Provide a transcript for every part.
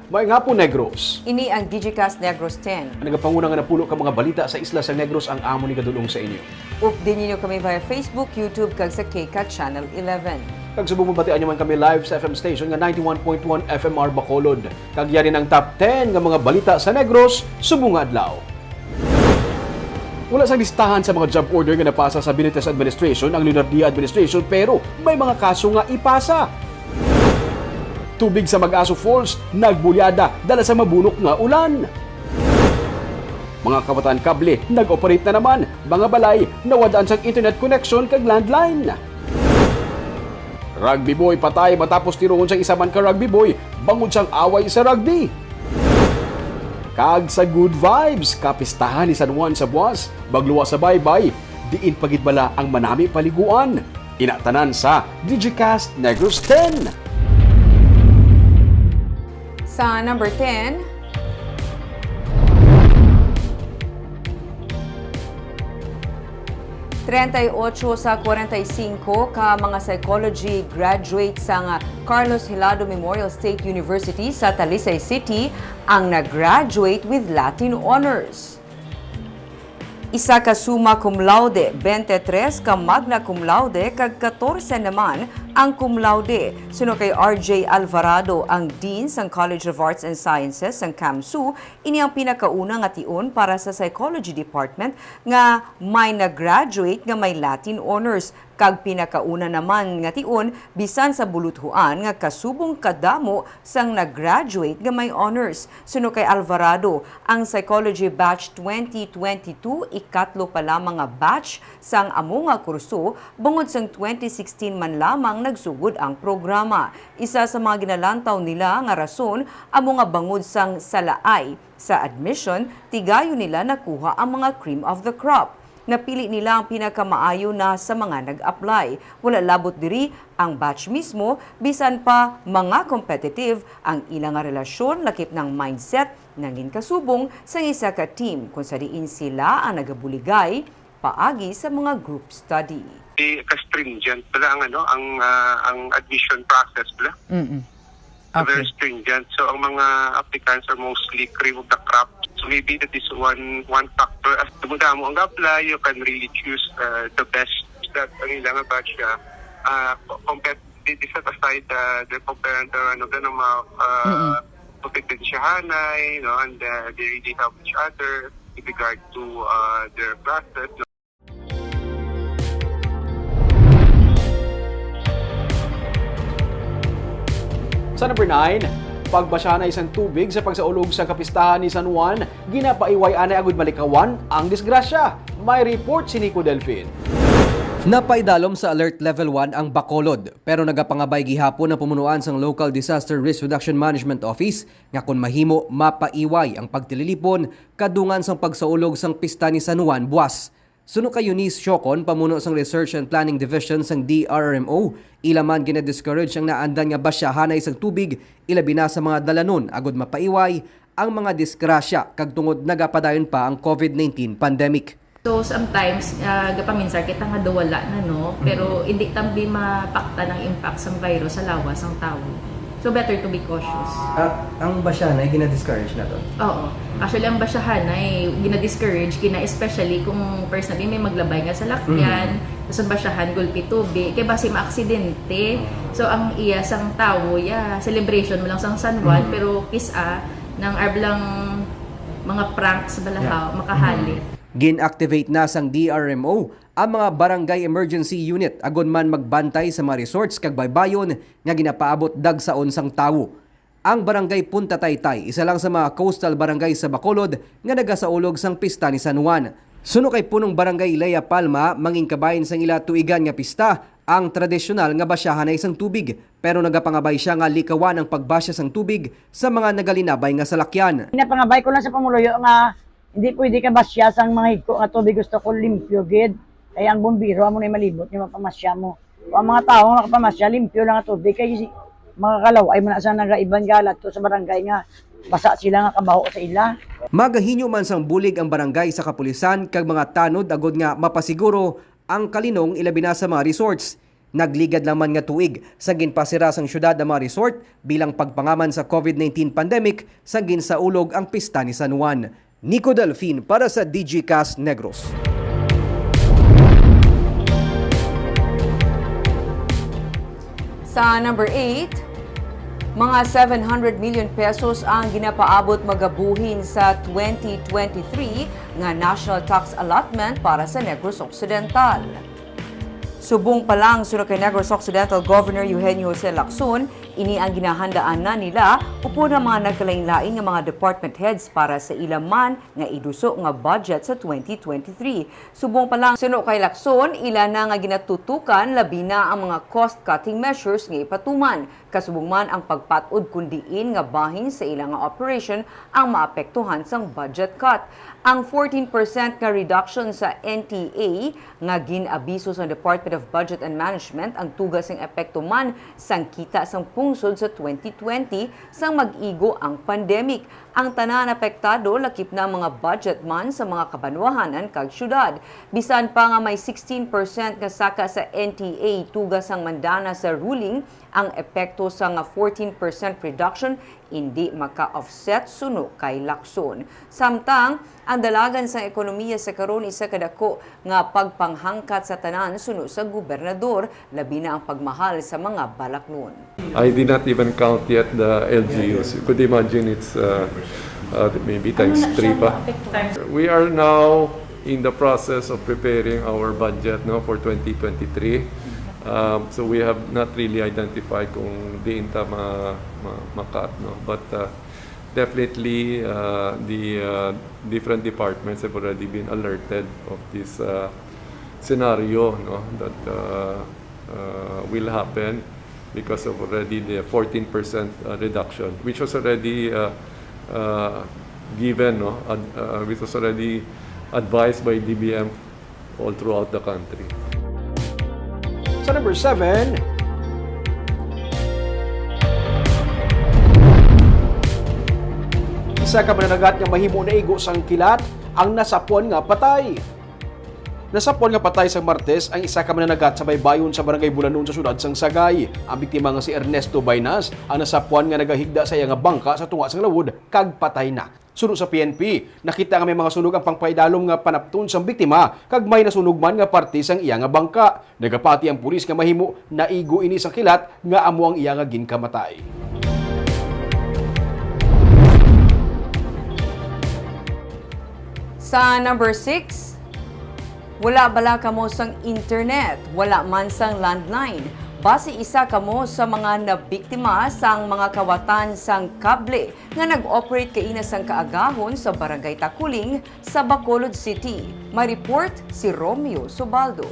May nga po Negros. Ini ang Digicast Negros 10. Ang nagapanguna nga napulo ka mga balita sa isla sa Negros ang amo ni kadulong sa inyo. Update ninyo kami via Facebook, YouTube, kag sa KCAT Channel 11. Kag subong mabatian nyo man kami live sa FM station nga 91.1 FMR Bacolod. Kag yari ng top 10 nga mga balita sa Negros, subong nga adlaw. Wala sa listahan sa mga job order nga napasa sa Benitez Administration ang Leonardia Administration pero may mga kaso nga ipasa. Tubig sa Mag-Aso Falls, nagbulyada dala sa mabunok nga ulan. Mga kabataan kable, nag-operate na naman. Mga balay, nawadaan sa internet connection kag landline. Rugby boy patay matapos tiroon sa isa man ka rugby boy, bangod siyang away sa rugby. Kag sa good vibes, kapistahan ni San Juan sa Buwas, bagluwa sa baybay, diin pagitbala ang manami paliguan. Inatanan sa Digicast Negros 10. Sa number 10, Trenta'y-otso sa 45 ka mga psychology graduate sa Carlos Hilado Memorial State University sa Talisay City ang nag-graduate with Latin honors. Isa ka summa cum laude, 23 ka magna cum laude, kag 14 naman ang cum laude. Suno kay RJ Alvarado, ang Dean sa College of Arts and Sciences ng CAMSU, ini ang pinakauna nga tion para sa Psychology Department nga may nag-graduate nga may Latin honors. Kag pinakauna naman nga tion bisan sa buluthuan nga kasubong kadamo sang nag-graduate nga may honors. Suno kay Alvarado, ang Psychology Batch 2022 ikatlo pa lamang nga batch sang amo nga kurso bungod sang 2016 man lamang nagsugod ang programa. Isa sa mga ginalantaw nila nga rason amo nga bangod sang salaay sa admission, tigayo nila nakuha ang mga cream of the crop. Napili nila ang pinakamaayo na sa mga nag-apply. Wala labot diri ang batch mismo, bisan pa mga competitive ang ilang relasyon, lakip ng mindset nangin kasubong sa isa ka team kung sa diin sila ang nagabuligay paagi sa mga group study. Ka-stringent pala ang admission process pala. Okay. Very stringent. So ang mga applicants are mostly cream of the crop. So maybe that is one factor. As dumudamo ang apply, you can really choose the best that ang ilang batch set aside the comparator ng mga kompetensyahanay, and they really help each other with regard to their process. Sa number 9, pagbasya na isang tubig sa pagsaulog sa kapistahan ni San Juan, ginapaiway anay agud malikawan ang disgrasya. May report si Nico Delfin. Napaidalom sa Alert Level 1 ang Bacolod, pero nagapangabay gihapon ang pumunuan sang Local Disaster Risk Reduction Management Office nga kung mahimo mapaiway ang pagtililipon kadungan sang pagsaulog sang pista ni San Juan Buwas. Suno kay Eunice Siocon, pamuno sang Research and Planning Division sang DRRMO, ilaman gina-discourage ang naandan nga basyahan isang tubig, ilabi na sa mga dalanon agud mapaiway ang mga disgrasya kag tungod nagapadayon pa ang COVID-19 pandemic. So sometimes gapaminsan kita nga dawala na pero hindi tambi mapakta ng impact ng virus sa lawas ng tao. So better to be cautious. Ang basyahan ay gina-discourage na to? Oo. Actually, ang basyahan ay gina-discourage, especially kung personally may maglabay nga sa lakyan, tapos ang basyahan, gulpi tubig, kaya basi maaksidente. So ang iya sang tao, celebration mo lang sang San Juan, pero kisa ng arblang mga pranks balahaw, makahali. Gin-activate na sang DRMO ang mga barangay emergency unit agon man magbantay sa mga resorts kag baybayon nga ginapaabot dagsaon sang tawo. Ang barangay Punta Taytay, isa lang sa mga coastal barangay sa Bacolod nga nagasaulog sang pista ni San Juan. Suno kay punong barangay Lea Palma, mangingkabayin sang ila tuigan nga pista ang tradisyonal nga basyahan ay isang tubig, pero nagapangabay siya nga likawan ang pagbasya sang tubig sa mga nagalinabay nga salakyan. Pinapangabay ko lang sa pamuluyo nga hindi pwede ka basya sang mga higko nga tubig, gusto ko limpyo gid. Kaya ang bumbiro mo na malibot yung mapamasya mo. O ang mga tao nga nakapamasya, limpyo lang ang tubig. Kaya mga kalaway mo na sa nagaiban galat to sa barangay nga basa sila nga kabaho sa ila. Magahinyo man sang bulig ang barangay sa kapulisan kag mga tanod agod nga mapasiguro ang kalinong ilabi na sa mga resorts. Nagligad naman nga tuig sa ginpasira sang syudad ang mga resort bilang pagpangaman sa COVID-19 pandemic sa ginsaulog ang pista ni San Juan. Nico Delfin para sa DGCast Negros. Sa number 8, mga 700 million pesos ang ginapaabot magabuhin sa 2023 nga National Tax Allotment para sa Negros Occidental. Subong pa lang sunod kay Negros Occidental Governor Eugenio Jose Lacson, ini ang ginahandaan na nila upo ng mga nagkalain-lain ng mga department heads para sa ilaman nga iduso nga budget sa 2023. Subong pa lang sunod kay Lacson, ila na nga ginatutukan labi na ang mga cost-cutting measures nga ipatuman. Kasubong man ang pagpatud kundiin nga bahin sa ilang nga operation ang maapektuhan sang budget cut. Ang 14% nga reduction sa NTA nga ginabiso sa Department of Budget and Management ang tugas ng epekto man sang kita sang pungsod sa 2020 sang mag-igo ang pandemic. Ang tanan apektado lakip na mga budget man sa mga kabanwahanan kag syudad. Bisan pa nga may 16% nga saka sa NTA tugas ang mandana sa ruling, ang epekto sa nga 14% reduction hindi maka-offset suno kay Lacson. Samtang ang dalagan sa ekonomiya sa karon isa kadako nga pagpanghangkat sa tanan suno sa gobernador, labi na ang pagmahal sa mga balaklon. I did not even count yet the LGUs. You could imagine it's maybe times 3 pa. We are now in the process of preparing our budget for 2023. So we have not really identified kung diin ta makat. But definitely the different departments have already been alerted of this scenario that will happen because of already the 14% reduction, which was already given, which was already advised by DBM all throughout the country. Sa number 7, isa ka mananagat nga mahimo na igo sang kilat ang nasapon nga patay. Nasapon nga patay sa Martes ang isa ka mananagat sa baybayon sa barangay Bulanon sa syudad sang Sagay. Ang biktima nga si Ernesto Baynas ang nasapon nga nagahigda sa iya nga bangka sa tunga sang lawod kag patay na. Suno sa PNP, nakita nga may mga sunog ang pangpaidalom nga panapton sang biktima kag may nasunog man nga parte sang iya nga bangka. Nagapati ang pulis nga mahimo naigo ini sang kilat nga amo ang iya nga ginkamatay. Sa number 6, wala bala kamo sang internet, wala man sang landline. Base isa kamo sa mga nabiktima sang mga kawatan sang kable nga nag-operate kaina sang kaagahon sa Barangay Takuling sa Bacolod City. May report si Romeo Sobaldo.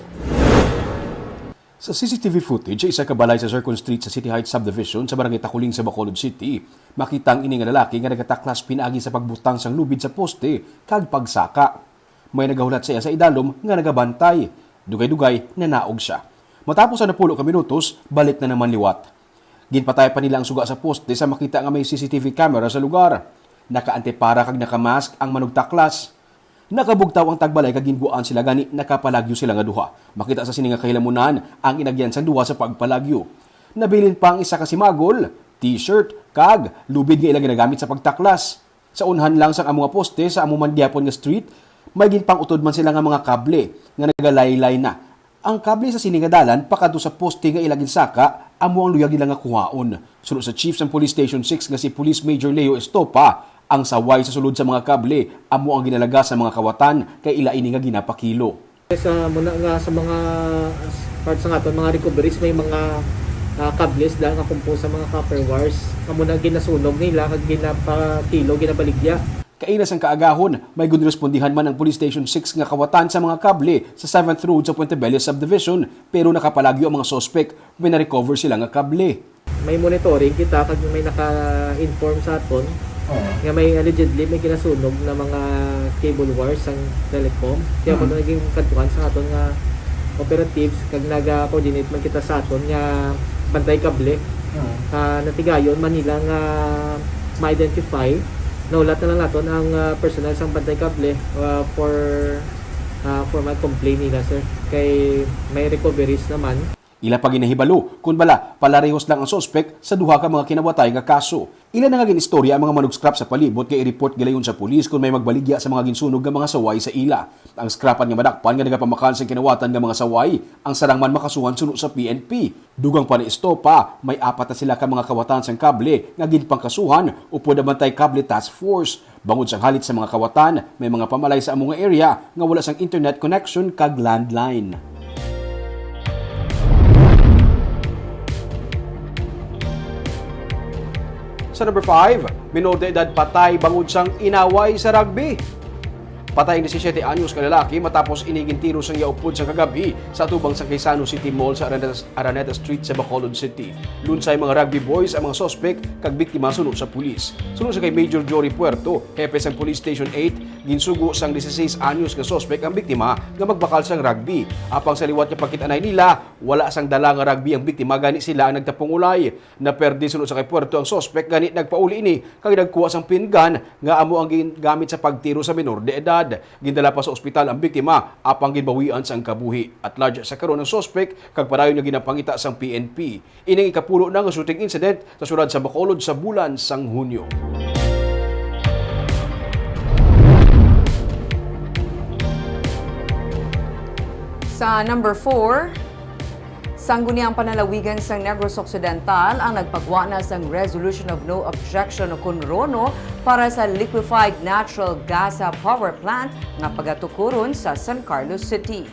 Sa CCTV footage, isa ka balay sa Zircon Street sa City Heights Subdivision sa Barangay Takuling sa Bacolod City, makitang ini nga lalaki nga nagataklas pinaagi sa pagbutang sang lubid sa poste kag pagsaka. May nagahulat sa iya sa idalom nga nagabantay. Dugay-dugay na naog siya. Matapos sa 10 ka minutos, balik na naman liwat. Ginpatay pa nila ang suga sa poste sa makita nga may CCTV camera sa lugar. Nakaantepara kag nakamask ang manugtaklas. Nakabugtaw ang tagbalay kag ginguan sila gani nakapalagyo sila nga duha. Makita sa sini nga kahilamunan ang inagyan sang duha sa pagpalagyo. Nabilin pa ang isa ka simagol, t-shirt kag lubid nga ilang ginagamit sa pagtaklas. Sa unhan lang sang among poste sa among mangyapon nga street, may ginpang utod man sila nga mga kable nga nagalaylay na. Ang kable sa siningadalan pakadto sa poste nga ilagin saka amo ang luyag nila nga kuhaon. Sunod sa chief ng Police Station 6 nga si Police Major Leo Estopa, ang saway sa sulod sa mga kable amo ang ginalaga sa mga kawatan kay ila ini nga ginapakilo. Sa muna nga sa mga parts nga aton mga recoveries may mga cables dahil nga compose sa mga copper wires amo na ginasunog nila kag ginapakilo ginabaligya. Kainas ang kaagahon, may gunrespondihan man ang Police Station 6 nga kawatan sa mga kable sa 7th Road sa Puente Bello Subdivision pero nakapalagyo ang mga sospek when na-recover sila nga kable. May monitoring kita kag may naka-inform sa aton nga may allegedly may ginasunog na mga cable wires ang telecom. Kaya kung naging kantuan sa aton nga operatives kag naga-coordinate man kita sa aton nga bantay kable. Natigayon Manila nga ma-identify naulat na lang natin ang personal sang bantay kable for my complaint nila sir kay may recoveries naman. Ila pa ginahibalo kun bala palarehos lang ang sospek sa duha ka mga kinawatay nga kaso. Ila na nga ginistorya ang mga manug-scrap sa palibot kay i-report gilayon sa pulis kung may magbaligya sa mga ginsunog nga mga saway sa ila. Ang scrapan nga madakpan nga nagapamakan sa kinawatan nga mga saway, ang sarangman makasuhan suno sa PNP. Dugang pa ni Estopa, may 4 na sila ka mga kawatan sang kable nga ginpangkasuhan upod bantay kable task force. Bangod sang halit sa mga kawatan, may mga pamalay sa among area nga wala sang internet connection kag landline. Sa number 5, minor de edad patay bangod sang inaway sa rugby. Patay ang 17 anyos ka lalaki matapos iniging tiro sang yaupod sa kagabi sa tubang sa Quezano City Mall sa Araneta Street sa Bacolod City. Lunsay mga rugby boys ang mga sospek kag biktima sunod sa pulis. Sunod sa kay Major Jory Puerto, hepe sang Police Station 8, ginsugo sang 16 anyos nga sospek ang biktima nga magbakal sang rugby. Apang sa liwat nga pakitanay nila, wala sang dala nga rugby ang biktima, gani sila ang nagtapong ulay. Naperdi sunod sa kay Puerto ang sospek, gani nagpauli ini kag nagkuha sang pingan nga amo ang gamit sa pagtiro sa minor de edad. Gindala pa sa ospital ang biktima apang ginbawian sang kabuhi. At large sa karon ng sospek kag padayon nga ginapangita sang PNP. Ining ikapulo na nga shooting incident sa syudad sa Bacolod sa bulan sang Hunyo. Sa number 4, sangguniang panalawigan sa Negros Occidental ang nagpagwa na sang Resolution of No Objection o kunrono para sa liquefied natural gas power plant nga pagatukuron sa San Carlos City.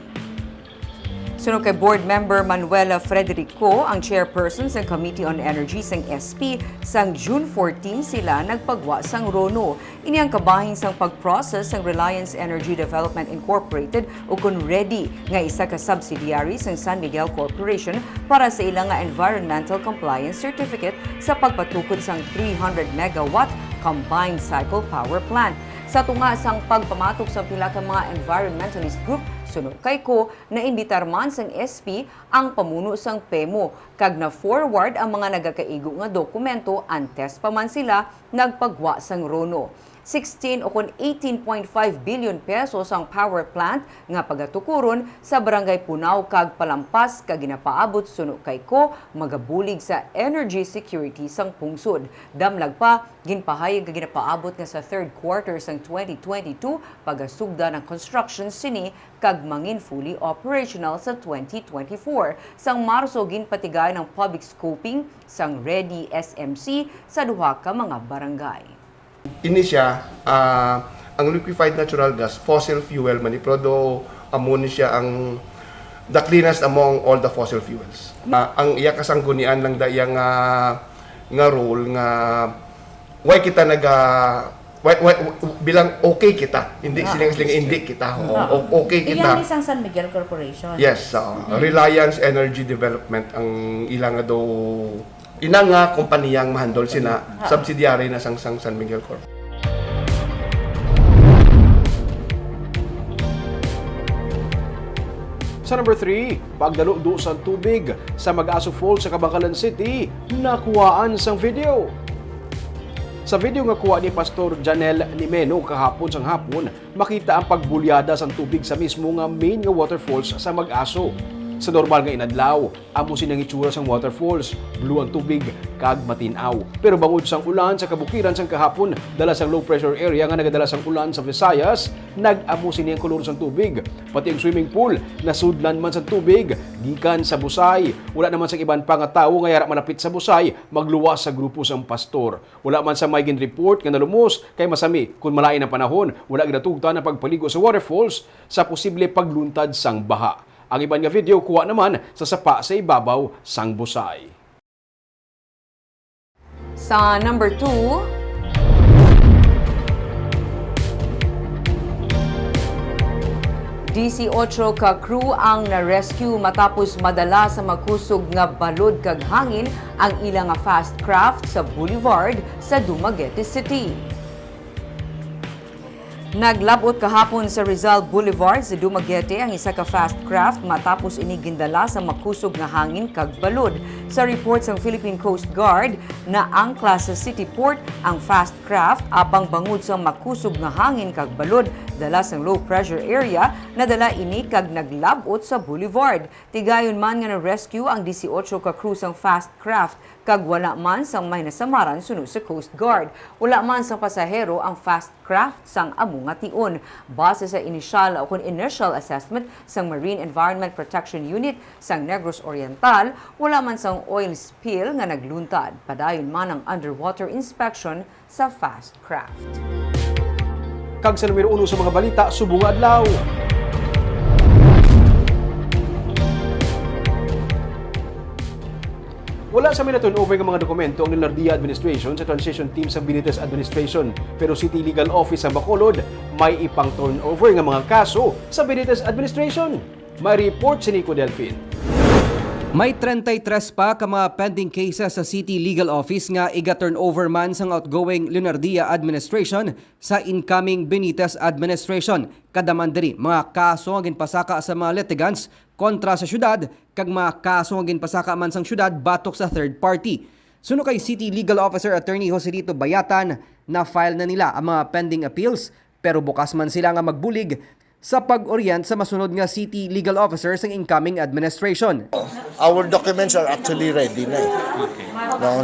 Sunod kay Board Member Manuela Frederico, ang chairperson sa Committee on Energy sang SP, sang June 14 sila nagpagwa sang Rono. Ini ang kabahin sang pag-process sang Reliance Energy Development Incorporated o kun ready nga isa ka subsidiary sang San Miguel Corporation para sa ilang nga Environmental Compliance Certificate sa pagpatukod sang 300 megawatt combined cycle power plant. Sa tunga sang pagpamatok sa pila ka mga environmentalist group, sunod kay ko, naimbitar man sang SP ang pamuno sang PEMO, kag na-forward ang mga nagakaigo nga dokumento antes pa man sila nagpagwa sang Rono. 16 o kun 18.5 billion pesos ang power plant nga pagatukuron sa Barangay Punaw kag Palampas kag ginapaabot suno kay ko magabulig sa energy security sang pungsod. Damlag pa ginpahayag nga ginapaabot nga sa third quarter sang 2022 pagasugda ng construction sini kag mangin fully operational sa 2024. Sang Marso ginpatigay ng public scoping sang Ready SMC sa duha ka mga barangay. Ini siya, ang liquefied natural gas, fossil fuel man, pero ammonia siya ang the cleanest among all the fossil fuels. Ang iya kasanggunian lang daya nga role nga why kita bilang okay kita, hindi siling hindi kita. Okay kita. Iyan isang San Miguel Corporation. Yes, Reliance Energy Development ang ilang nga do inang nga kompaniyang mahandol sina subsidiary na sang San Miguel Corp. Sa number 3, pagdalo sa tubig sa Mag-Aso Falls sa Kabangkalan City, nakuhaan sang video. Sa video nga kuha ni Pastor Janel Nimeno kahapon sang hapon, makita ang pagbulyada sang tubig sa mismo nga main nga waterfalls sa Mag-Aso. Sa normal nga inadlaw, amo sinang itsura sang waterfalls, blue ang tubig kag matinaw. Pero bangod sang ulan sa kabukiran sang kahapon, dala sang low pressure area nga nagadala sang ulan sa Visayas, nag-amo sini ang kolor sang tubig. Pati ang swimming pool, nasudlan man sang tubig, gikan sa Busay. Wala naman sang iban pa nga tawo nga yara malapit sa Busay, magluwas sa grupo sang pastor. Wala man sa may report nga nalumos kay masami kung malain ang panahon, wala ginatugtan ang pagpaligo sa waterfalls sa posible pagluntad sang baha. Ang iban nga video kuha naman sa sapa sa ibabaw sang Busay. Sa number 2, DC-8 ka crew ang na-rescue matapos madala sa magkusog nga balod kag hangin ang ilang nga fast craft sa Boulevard sa Dumaguete City. Naglabot kahapon sa Rizal Boulevard sa Dumaguete ang isa ka fast craft matapos ini gindala sa makusog nga hangin kag balod. Sa report ng Philippine Coast Guard na ang Clase City Port ang fast craft apang bangod sa makusog nga hangin kag balod dala sang low pressure area na dala ini kag naglabot sa boulevard. Tigayon man nga na-rescue ang 18 ka crew sang fast craft kag wala man sang may nasamaran sunod sa Coast Guard. Wala man sang pasahero ang fast craft sang amo nga tion. Base sa initial assessment sang Marine Environment Protection Unit sang Negros Oriental, wala man sang oil spill nga nagluntad. Padayon man ang underwater inspection sa fast craft. Kag sa numero 1 sa mga balita, subong adlaw. Wala sa turnover ng mga dokumento ang Leonardia Administration sa transition team sa Benitez Administration. Pero City Legal Office sa Bacolod may ipang turnover ng mga kaso sa Benitez Administration. May report si Nico Delfin. May 33 pa ka mga pending cases sa City Legal Office nga iga-turnover man sang outgoing Leonardia Administration sa incoming Benitez Administration. Kadaman diri mga kaso nga ginpasaka sa mga litigants kontra sa syudad kag mga kaso nga ginpasaka man sang syudad batok sa third party. Suno kay City Legal Officer Attorney Joselito Bayatan na file na nila ang mga pending appeals pero bukas man sila nga magbulig sa pag-orient sa masunod nga City Legal Officer sa incoming administration. Our documents are actually ready na eh.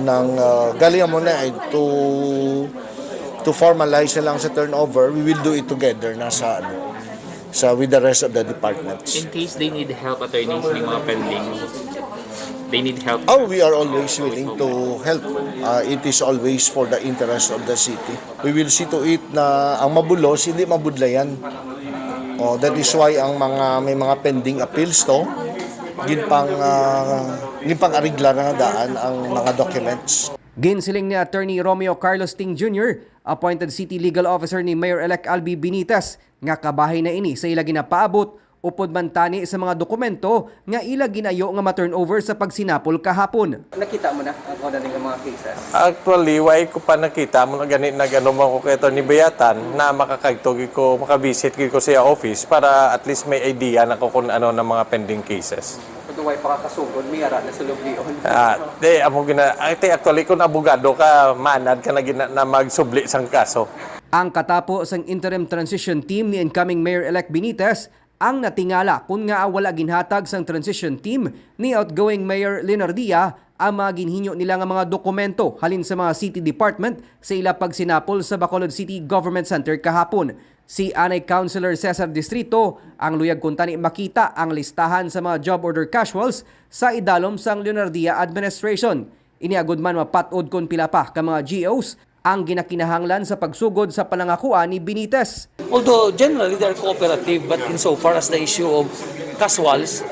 No, galingan mo na eh, to formalize na lang sa turnover, we will do it together na sa with the rest of the departments. In case they need help, attorneys, may mga pending, they need help. Oh, we are always willing to help. It is always for the interest of the city. We will see to it na ang mabulos, hindi mabudlayan. Oh, that is why ang may mga pending appeals to, ginpang arigla na daan ang mga documents. Ginsiling ni Attorney Romeo Carlos Ting Jr., appointed City Legal Officer ni Mayor-elect Albi Benitez, nga kabahay na ini sa ila ginapaabot upod man tani sa mga dokumento nga ila ginayo nga ma-turnover sa pagsinapol kahapon. Nakita mo na ang mga cases? Actually, why ko pa nakita mo na ganit na gano'n ko kay Atty. Bayatan na makakagtog ko, makabisit ko sa office para at least may idea na ko kung ano ng mga pending cases. Kung why pa kakasugod, may ara na sa lublion. Actually, kung abogado ka, manad ka na magsubli sang kaso. Ang katapos ang interim transition team ni incoming Mayor-elect Benitez ang natingala kung nga wala ginhatag sang transition team ni outgoing Mayor Leonardia ang mga ginhinyo nila nga mga dokumento halin sa mga city department sa ila pagsinapol sa Bacolod City Government Center kahapon. Si Anay Councilor Cesar Distrito ang luyag kung tani makita ang listahan sa mga job order casuals sa idalom sang Leonardia Administration. Iniagod man mapatod kon pila pa ka mga GOs ang ginakinahanglan sa pagsugod sa panangakuan ni Benitez. Although generally they're cooperative, but insofar as the issue of casuals,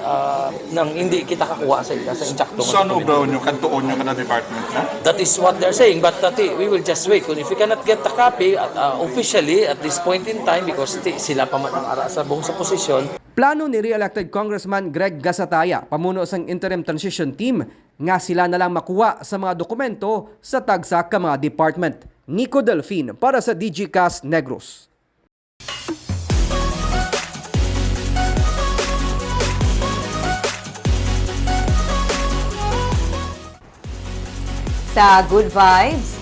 nang hindi kita kakuha sa injakto. Saan ubraw nyo, kantuon nyo ka na department na? That is what they're saying, but we will just wait. If we cannot get the copy officially at this point in time, because sila pa man ang ara sa buong sa posisyon. Plano ni re-elected Congressman Greg Gasataya, pamuno sang interim transition team, nga sila na lang makuha sa mga dokumento sa tagsa ka mga department. Nico Delfin para sa DGCast Negros. Sa Good Vibes,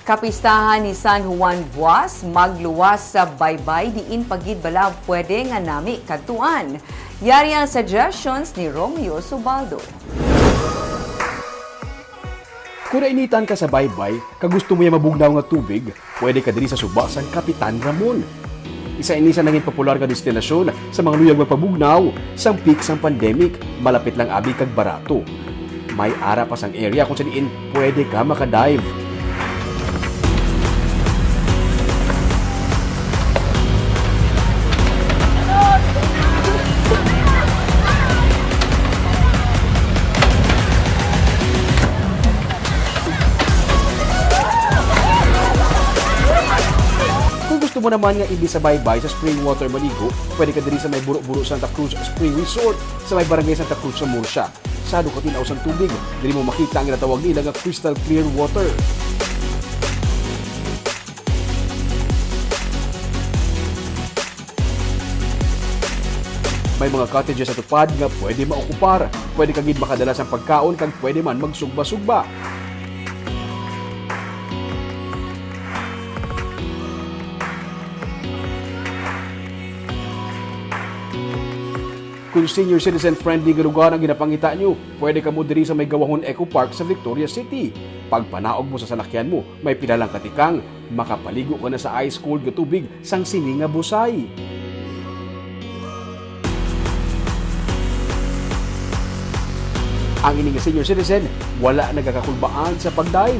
kapistahan ni San Juan Buas magluwas sa baybay diin pagid bala pwede nga nami kadtuan. Yari ang suggestions ni Romeo Subaldo. Kung nainitan ka sa baybay, kagusto mo yung mabugnaw nga tubig, pwede ka diri sa suba sang Kapitan Ramon. Isa-inisa naging popular nga destinasyon sa mga luyag magpabugnaw sang peak sang pandemic, malapit lang abi kag barato. May ara pa sang area kung saan pwede ka makadive. Gusto mo naman nga ibig sa baybay sa spring water maligo, pwede ka diri sa may Buro-Buro Santa Cruz Spring Resort sa may barangay Santa Cruz sa Murcia. Sado ka tinaw sang tubig, diri mo makita ang ginatawag nila nga crystal clear water. May May mga cottages sa tupad nga pwede maokupar. Pwede kagid makadala sa pagkaon kag pwede man magsugba-sugba. Kung senior citizen friendly nga lugar ang ginapangita nyo, pwede ka mo diri sa may Gawahon Eco Park sa Victoria City. Pag panaog mo sa salakyan mo, may pilalang katikang, makapaligo ka na sa ice cold nga tubig sang sini nga busay. Ang ini nga senior citizen, wala nagakakulbaan sa pagdive.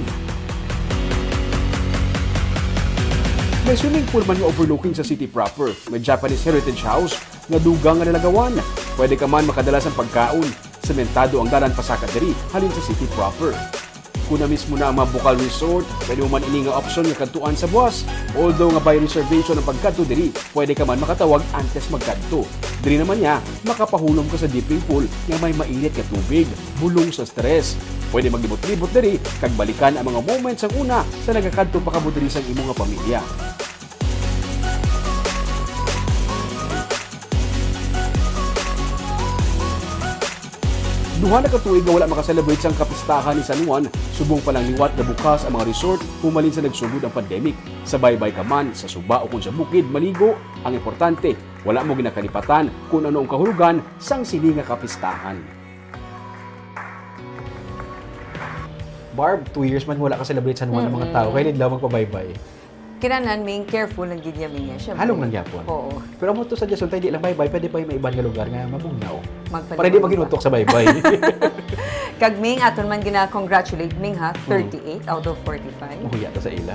May swimming pool man nga overlooking sa city proper. May Japanese Heritage House nga dugang nga nalagawan. Pwede ka man makadala sa pagkaon. Sementado ang dalan pasaka diri halin sa city proper. Kung na mismo na ang mga Bukal Resort, pwede mo man ini nga option nga kadtuan sa buwas. Although nga by reservation ang pagkadto diri, pwede ka man makatawag antes magkadto. Diri naman niya, makapahulom ka sa dipping pool nga may mainit nga tubig, bulong sa stress. Pwede maglibot-libot diri kag balikan ang mga moments ang una sa nagakadto pa kamo diri sa imong nga pamilya. Duha na katuig nga wala makaselebrate sang kapistahan ni San Juan, subong pa lang liwat na bukas ang mga resort humalin sa nagsugod ang pandemic. Sa baybay ka man, sa suba o kung sa bukid, maligo, ang importante, wala mo ginakalipatan kung ano ang kahulugan sang sini nga kapistahan. Barb, 2 years man wala ka celebrate San Juan ng mga tao, kaya nila magpabaybay. Kinanan ming careful lang gid niya syempre. Halong lang yapon. Oo. Pero mo to suggestion tayo di lang baybay, pwede pa yung may ibang nga lugar nga mabugnaw. Magpaligo Para di ba? maginutok sa baybay. Kag Ming aton man gina-congratulate Ming ha, 38 out of 45. Mahuya ta sa ila.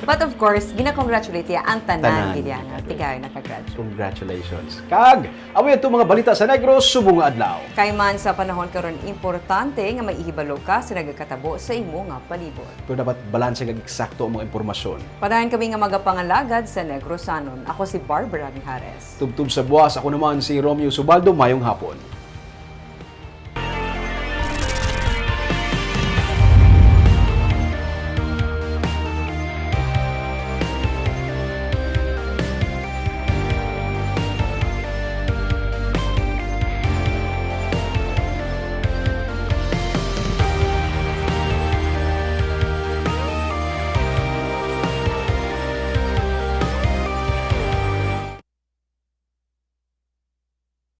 But of course, gina-congratulate niya ang tanan Tanan. gid yan. Tigay nakagraduate. Congratulations. Kag, amoy itong mga balita sa Negros, subong nga adlaw. Kay man sa panahon karon importante nga maihibalo ka sa nagakatabo sa imo nga palibot. Pero dapat balanse kag eksakto ang mga impormasyon. Padayon kami nga magapangalagad sa Negrosanon. Ako si Barbara Mijares. Tubtub sa buwas, ako naman si Romeo Subaldo, mayong hapon.